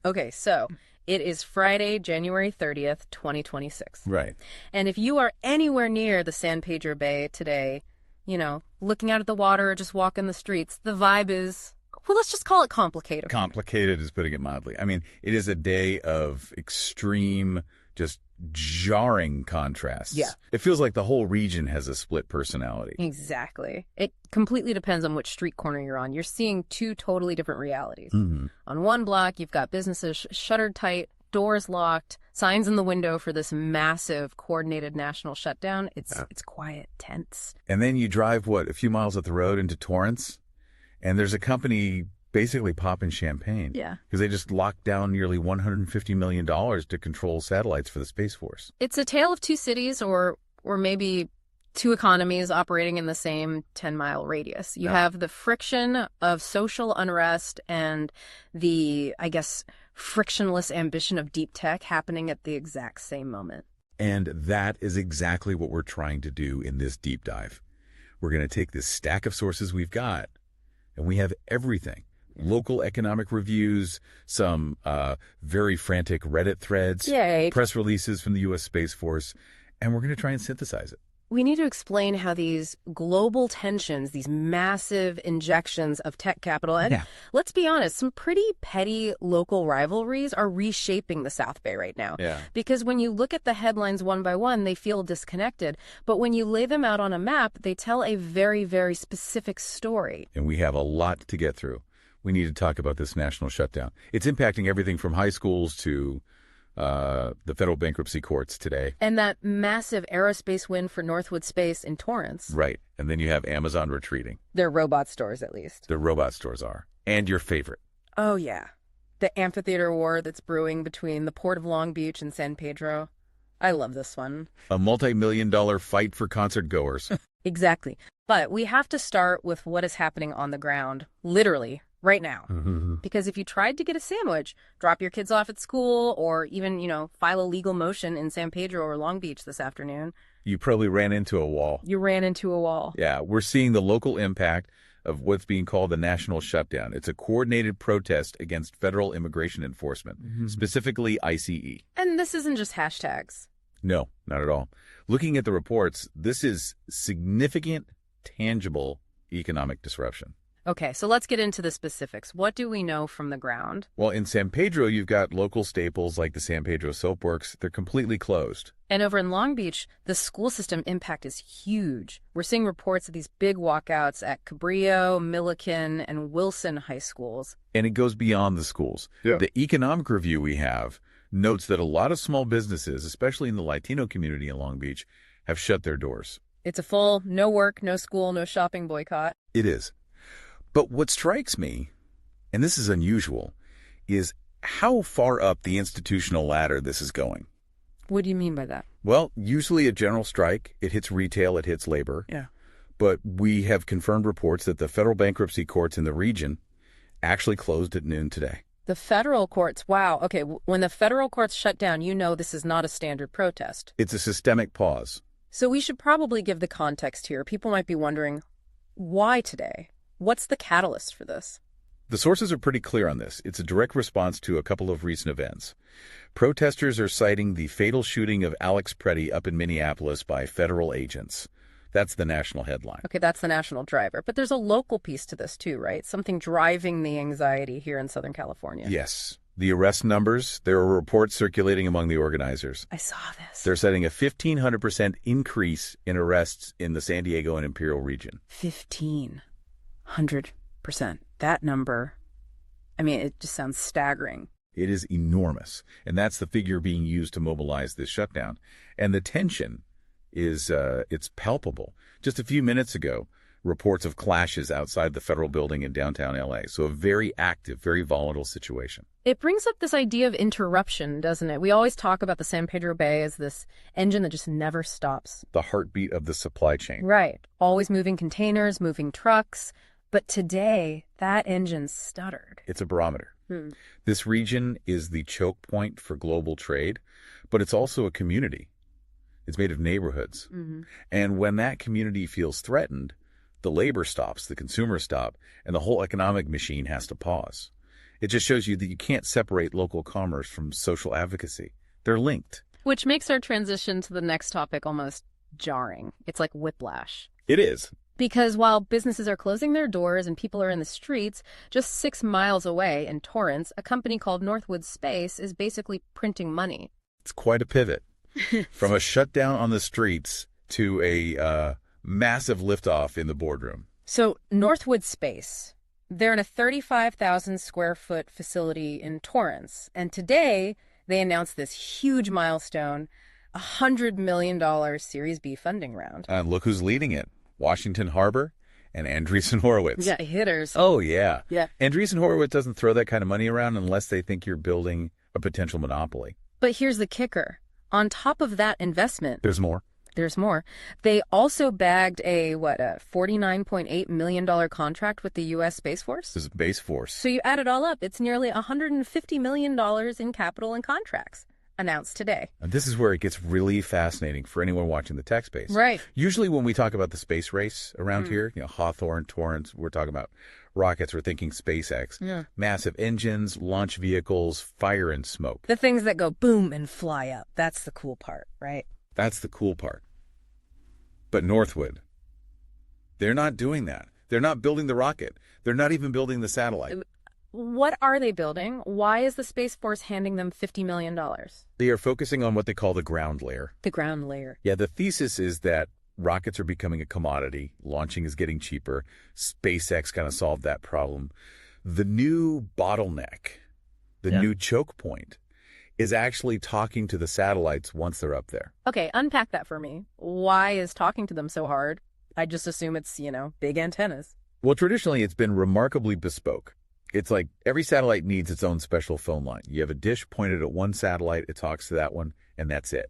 Okay, so it is Friday, January 30th, 2026. Right. And if you are anywhere near the San Pedro Bay today, looking out at the water or just walking the streets, the vibe is, well, let's just call it complicated. Complicated is putting it mildly. I mean, it is a day of extreme, just jarring contrasts. Yeah. It feels like the whole region has a split personality. Exactly. It completely depends on which street corner you're on. You're seeing two totally different realities. Mm-hmm. On one block, you've got businesses shuttered tight, doors locked, signs in the window for this massive coordinated national shutdown. It's quiet, tense. And then you drive, a few miles up the road into Torrance, and there's a company basically popping champagne. Yeah. Because they just locked down nearly $150 million to control satellites for the Space Force. It's a tale of two cities or maybe two economies operating in the same 10-mile radius. You have the friction of social unrest and the, I guess, frictionless ambition of deep tech happening at the exact same moment. And that is exactly what we're trying to do in this deep dive. We're going to take this stack of sources we've got, and we have everything. Local economic reviews, some very frantic Reddit threads, Yay. press releases from the U.S. Space Force, and we're going to try and synthesize it. We need to explain how these global tensions, these massive injections of tech capital, and let's be honest, some pretty petty local rivalries are reshaping the South Bay right now. Yeah. Because when you look at the headlines one by one, they feel disconnected. But when you lay them out on a map, they tell a very, very specific story. And we have a lot to get through. We need to talk about this national shutdown. It's impacting everything from high schools to the federal bankruptcy courts today. And that massive aerospace win for Northwood Space in Torrance. Right. And then you have Amazon retreating. They're robot stores, at least. The robot stores are. And your favorite. Oh, yeah. The amphitheater war that's brewing between the Port of Long Beach and San Pedro. I love this one. A multi-million-dollar fight for concert goers. Exactly. But we have to start with what is happening on the ground, literally, right now. Mm-hmm. Because if you tried to get a sandwich, drop your kids off at school, or even, file a legal motion in San Pedro or Long Beach this afternoon, You probably ran into a wall. you ran into a wall. Yeah, we're seeing the local impact of what's being called the National Shutdown. It's a coordinated protest against federal immigration enforcement, specifically ICE. And this isn't just hashtags. No, not at all. Looking at the reports, this is significant, tangible economic disruption. Okay, so let's get into the specifics. What do we know from the ground? Well, in San Pedro, you've got local staples like the San Pedro Soapworks. They're completely closed. And over in Long Beach, the school system impact is huge. We're seeing reports of these big walkouts at Cabrillo, Milliken, and Wilson high schools. And it goes beyond the schools. Yeah. The economic review we have notes that a lot of small businesses, especially in the Latino community in Long Beach, have shut their doors. It's a full no work, no school, no shopping boycott. It is. But what strikes me, and this is unusual, is how far up the institutional ladder this is going. What do you mean by that? Well, usually a general strike, it hits retail, it hits labor. Yeah. But we have confirmed reports that the federal bankruptcy courts in the region actually closed at noon today. The federal courts, wow. Okay, when the federal courts shut down, this is not a standard protest. It's a systemic pause. So we should probably give the context here. People might be wondering, why today? What's the catalyst for this? The sources are pretty clear on this. It's a direct response to a couple of recent events. Protesters are citing the fatal shooting of Alex Preddy up in Minneapolis by federal agents. That's the national headline. Okay, that's the national driver. But there's a local piece to this too, right? Something driving the anxiety here in Southern California. Yes. The arrest numbers, there are reports circulating among the organizers. I saw this. They're citing a 1,500% increase in arrests in the San Diego and Imperial region. 1,500%. That number, it just sounds staggering. It is enormous. And that's the figure being used to mobilize this shutdown. And the tension is, it's palpable. Just a few minutes ago, reports of clashes outside the federal building in downtown LA. So a very active, very volatile situation. It brings up this idea of interruption, doesn't it? We always talk about the San Pedro Bay as this engine that just never stops. The heartbeat of the supply chain. Right. Always moving containers, moving trucks. But today, that engine stuttered. It's a barometer. This region is the choke point for global trade, but it's also a community. It's made of neighborhoods. And when that community feels threatened, the labor stops, the consumers stop, and the whole economic machine has to pause. It just shows you that you can't separate local commerce from social advocacy. They're linked. Which makes our transition to the next topic almost jarring. It's like whiplash. It is. Because while businesses are closing their doors and people are in the streets, just 6 miles away in Torrance, a company called Northwood Space is basically printing money. It's quite a pivot. From a shutdown on the streets to a massive liftoff in the boardroom. So Northwood Space, they're in a 35,000 square foot facility in Torrance. And today they announced this huge milestone, a $100 million Series B funding round. And look who's leading it. Washington Harbor and Andreessen Horowitz. Yeah, hitters. Oh, yeah. Yeah. Andreessen Horowitz doesn't throw that kind of money around unless they think you're building a potential monopoly. But here's the kicker. On top of that investment... There's more. There's more. They also bagged a $49.8 million contract with the U.S. Space Force? This is Space Force. So you add it all up, it's nearly $150 million in capital and contracts announced today. And this is where it gets really fascinating for anyone watching the tech space. Right. Usually when we talk about the space race around here, Hawthorne, Torrance, we're talking about rockets, we're thinking SpaceX. Yeah. Massive engines, launch vehicles, fire and smoke. The things that go boom and fly up. That's the cool part, right? That's the cool part. But Northwood, they're not doing that. They're not building the rocket. They're not even building the satellite. What are they building? Why is the Space Force handing them $50 million? They are focusing on what they call the ground layer. The ground layer. Yeah, the thesis is that rockets are becoming a commodity. Launching is getting cheaper. SpaceX kind of solved that problem. The new bottleneck, the new choke point, is actually talking to the satellites once they're up there. Okay, unpack that for me. Why is talking to them so hard? I just assume it's, big antennas. Well, traditionally, it's been remarkably bespoke. It's like every satellite needs its own special phone line. You have a dish pointed at one satellite, it talks to that one, and that's it.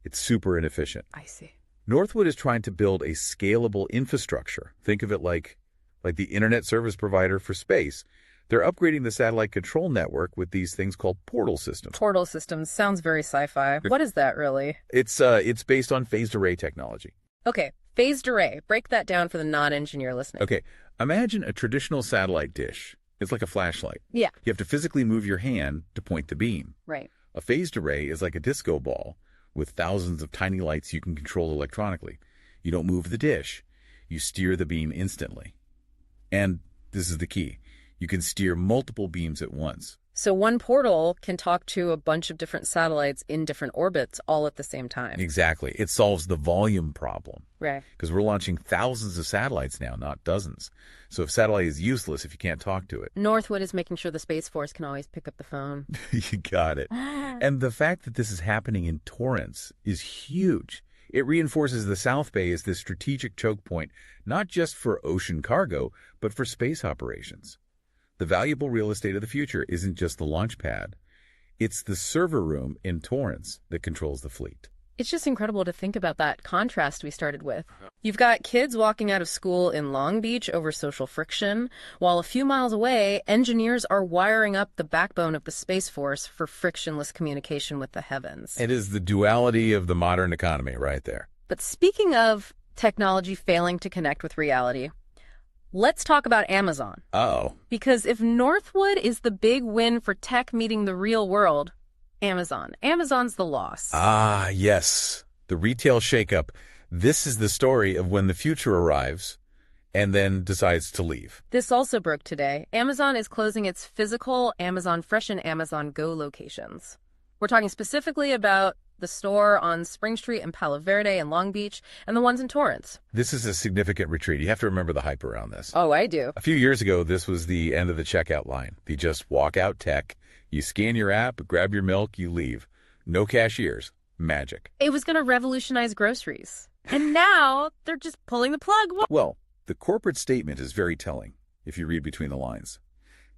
It's super inefficient. I see. Northwood is trying to build a scalable infrastructure. Think of it like the internet service provider for space. They're upgrading the satellite control network with these things called portal systems. Portal systems sounds very sci-fi. What is that really? It's based on phased array technology. Okay, phased array. Break that down for the non-engineer listening. Okay, imagine a traditional satellite dish. It's like a flashlight. Yeah. You have to physically move your hand to point the beam. Right. A phased array is like a disco ball with thousands of tiny lights you can control electronically. You don't move the dish. You steer the beam instantly. And this is the key. You can steer multiple beams at once. So one portal can talk to a bunch of different satellites in different orbits all at the same time. Exactly. It solves the volume problem. Right. Because we're launching thousands of satellites now, not dozens. So if satellite is useless if you can't talk to it. Northwood is making sure the Space Force can always pick up the phone. You got it. And the fact that this is happening in Torrance is huge. It reinforces the South Bay as this strategic choke point, not just for ocean cargo, but for space operations. The valuable real estate of the future isn't just the launch pad. It's the server room in Torrance that controls the fleet. It's just incredible to think about that contrast we started with. You've got kids walking out of school in Long Beach over social friction, while a few miles away, engineers are wiring up the backbone of the Space Force for frictionless communication with the heavens. It is the duality of the modern economy right there. But speaking of technology failing to connect with reality, let's talk about Amazon. Oh. Because if Northwood is the big win for tech meeting the real world, Amazon's the loss. Ah, yes. The retail shakeup. This is the story of when the future arrives and then decides to leave. This also broke today. Amazon is closing its physical Amazon Fresh and Amazon Go locations. We're talking specifically about the store on Spring Street in Palo Verde and Long Beach, and the ones in Torrance. This is a significant retreat. You have to remember the hype around this. Oh, I do. A few years ago, this was the end of the checkout line. The just walk out tech. You scan your app, grab your milk, you leave. No cashiers. Magic. It was going to revolutionize groceries. And now they're just pulling the plug. Well, the corporate statement is very telling, if you read between the lines.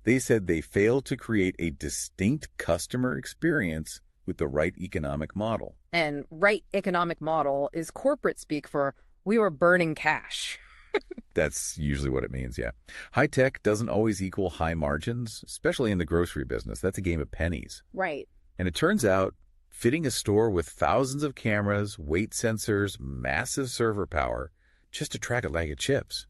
They said they failed to create a distinct customer experience with the right economic model. And right economic model is corporate speak for we were burning cash. That's usually what it means, yeah. High tech doesn't always equal high margins, especially in the grocery business. That's a game of pennies. Right. And it turns out fitting a store with thousands of cameras, weight sensors, massive server power, just to track a bag of chips.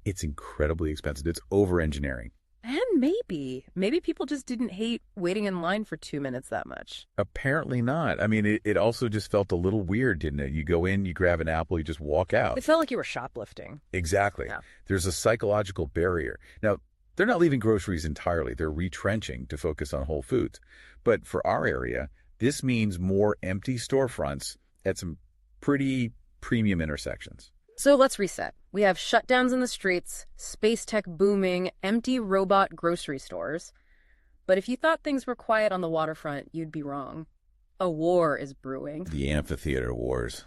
It's incredibly expensive. It's over-engineering. And maybe people just didn't hate waiting in line for 2 minutes that much. Apparently not. I mean, it also just felt a little weird, didn't it? You go in, you grab an apple, you just walk out. It felt like you were shoplifting. Exactly. Yeah. There's a psychological barrier. Now, they're not leaving groceries entirely. They're retrenching to focus on whole foods. But for our area, this means more empty storefronts at some pretty premium intersections. So let's reset. We have shutdowns in the streets, space tech booming, empty robot grocery stores. But if you thought things were quiet on the waterfront, you'd be wrong. A war is brewing. The Amphitheater Wars.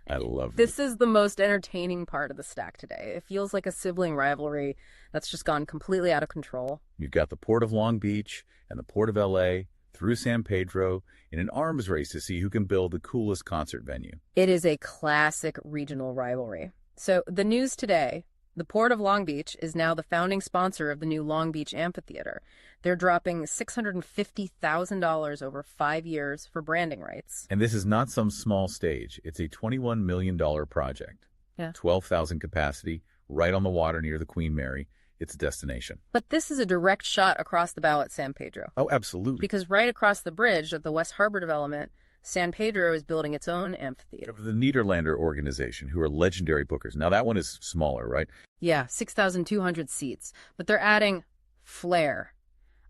I love This is the most entertaining part of the stack today. It feels like a sibling rivalry that's just gone completely out of control. You've got the Port of Long Beach and the Port of LA through San Pedro in an arms race to see who can build the coolest concert venue. It is a classic regional rivalry. So the news today, the Port of Long Beach is now the founding sponsor of the new Long Beach Amphitheater. They're dropping $650,000 over 5 years for branding rights. And this is not some small stage. It's a $21 million project. Yeah. 12,000 capacity, right on the water near the Queen Mary. It's a destination. But this is a direct shot across the bow at San Pedro. Oh, absolutely. Because right across the bridge at the West Harbor development, San Pedro is building its own amphitheater. The Niederlander organization, who are legendary bookers. Now, that one is smaller, right? Yeah, 6,200 seats. But they're adding flair,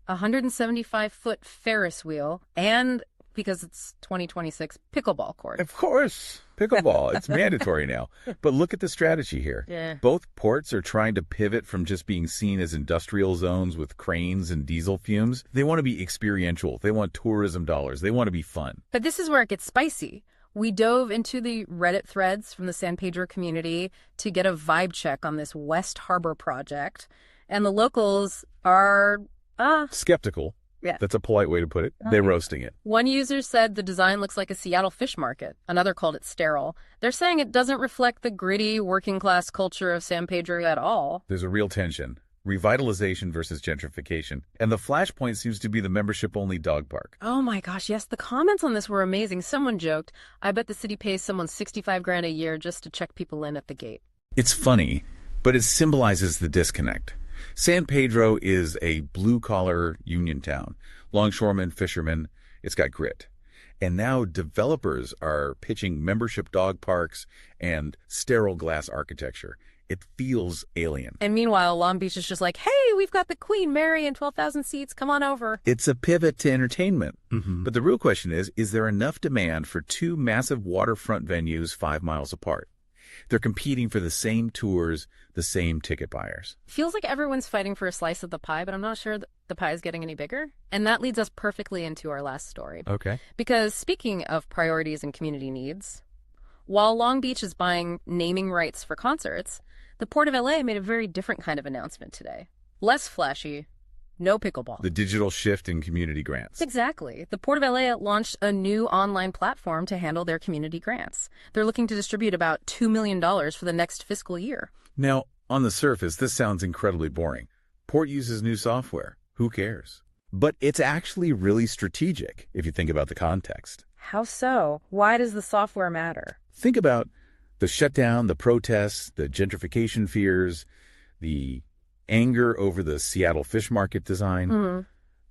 a 175-foot Ferris wheel, and, because it's 2026, pickleball court. Of course. Pickleball. It's mandatory now. But look at the strategy here. Yeah. Both ports are trying to pivot from just being seen as industrial zones with cranes and diesel fumes. They want to be experiential. They want tourism dollars. They want to be fun. But this is where it gets spicy. We dove into the Reddit threads from the San Pedro community to get a vibe check on this West Harbor project. And the locals are, skeptical. Yeah. That's a polite way to put it. They're roasting it. One user said the design looks like a Seattle fish market. Another called it sterile. They're saying it doesn't reflect the gritty, working-class culture of San Pedro at all. There's a real tension. Revitalization versus gentrification. And the flashpoint seems to be the membership-only dog park. Oh my gosh, yes, the comments on this were amazing. Someone joked, I bet the city pays someone $65,000 a year just to check people in at the gate. It's funny, but it symbolizes the disconnect. San Pedro is a blue-collar union town. Longshoremen, fishermen, it's got grit. And now developers are pitching membership dog parks and sterile glass architecture. It feels alien. And meanwhile, Long Beach is just like, hey, we've got the Queen Mary and 12,000 seats. Come on over. It's a pivot to entertainment. Mm-hmm. But the real question is there enough demand for two massive waterfront venues 5 miles apart? They're competing for the same tours, the same ticket buyers. Feels like everyone's fighting for a slice of the pie, but I'm not sure the pie is getting any bigger. And that leads us perfectly into our last story. Okay. Because speaking of priorities and community needs, while Long Beach is buying naming rights for concerts, the Port of LA made a very different kind of announcement today. Less flashy, no pickleball. The digital shift in community grants. Exactly. The Port of LA launched a new online platform to handle their community grants. They're looking to distribute about $2 million for the next fiscal year. Now, on the surface, this sounds incredibly boring. Port uses new software. Who cares? But it's actually really strategic if you think about the context. How so? Why does the software matter? Think about the shutdown, the protests, the gentrification fears, the anger over the Seattle fish market design. Mm-hmm.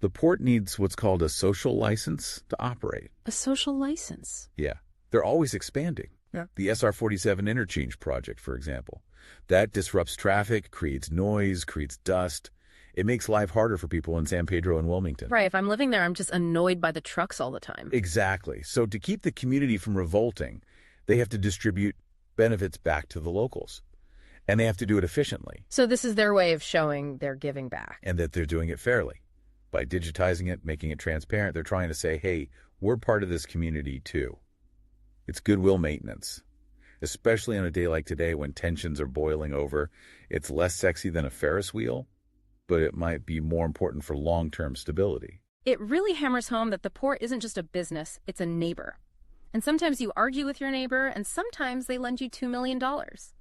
The port needs what's called a social license to operate. A social license? Yeah. They're always expanding. Yeah. The SR-47 interchange project, for example. That disrupts traffic, creates noise, creates dust. It makes life harder for people in San Pedro and Wilmington. Right. If I'm living there, I'm just annoyed by the trucks all the time. Exactly. So to keep the community from revolting, they have to distribute benefits back to the locals. And they have to do it efficiently. So this is their way of showing they're giving back. And that they're doing it fairly. By digitizing it, making it transparent, they're trying to say, hey, we're part of this community too. It's goodwill maintenance. Especially on a day like today when tensions are boiling over. It's less sexy than a Ferris wheel, but it might be more important for long-term stability. It really hammers home that the port isn't just a business, it's a neighbor. And sometimes you argue with your neighbor, and sometimes they lend you $2 million.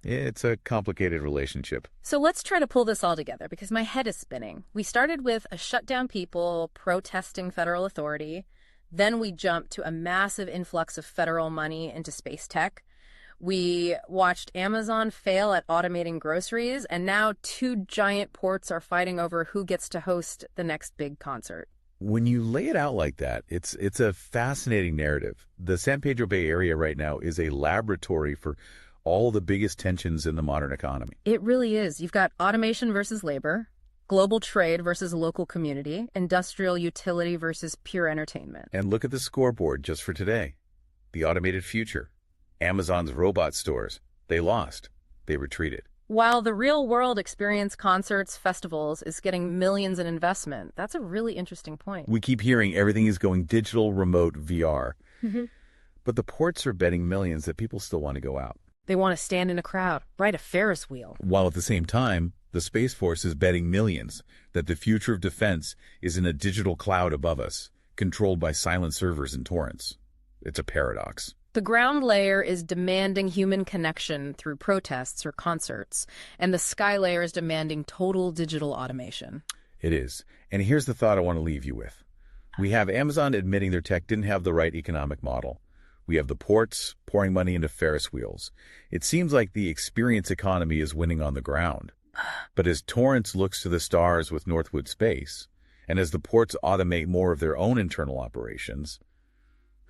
It's a complicated relationship. So let's try to pull this all together, because my head is spinning. We started with a shutdown people protesting federal authority. Then we jumped to a massive influx of federal money into space tech. We watched Amazon fail at automating groceries, and now two giant ports are fighting over who gets to host the next big concert. When you lay it out like that, it's a fascinating narrative. The San Pedro Bay area right now is a laboratory for all the biggest tensions in the modern economy. It really is. You've got automation versus labor, global trade versus local community, industrial utility versus pure entertainment. And look at the scoreboard just for today. The automated future. Amazon's robot stores. They lost. They retreated. While the real-world experience, concerts, festivals, is getting millions in investment, that's a really interesting point. We keep hearing everything is going digital, remote, VR. But the ports are betting millions that people still want to go out. They want to stand in a crowd, ride a Ferris wheel. While at the same time, the Space Force is betting millions that the future of defense is in a digital cloud above us, controlled by silent servers in Torrance. It's a paradox. The ground layer is demanding human connection through protests or concerts, and the sky layer is demanding total digital automation. It is. And here's the thought I want to leave you with. We have Amazon admitting their tech didn't have the right economic model. We have the ports pouring money into Ferris wheels. It seems like the experience economy is winning on the ground. But as Torrance looks to the stars with Northwood Space, and as the ports automate more of their own internal operations,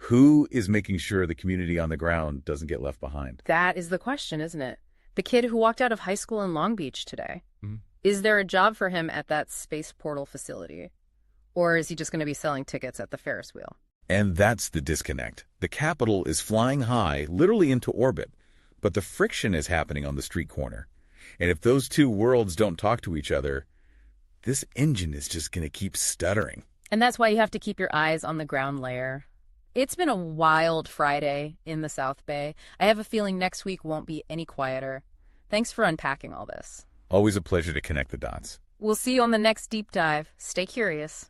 who is making sure the community on the ground doesn't get left behind? That is the question, isn't it? The kid who walked out of high school in Long Beach today. Is there a job for him at that space portal facility? Or is he just going to be selling tickets at the Ferris wheel? And that's the disconnect. The capital is flying high, literally into orbit, but the friction is happening on the street corner. And if those two worlds don't talk to each other, this engine is just going to keep stuttering. And that's why you have to keep your eyes on the ground layer. It's been a wild Friday in the South Bay. I have a feeling next week won't be any quieter. Thanks for unpacking all this. Always a pleasure to connect the dots. We'll see you on the next deep dive. Stay curious.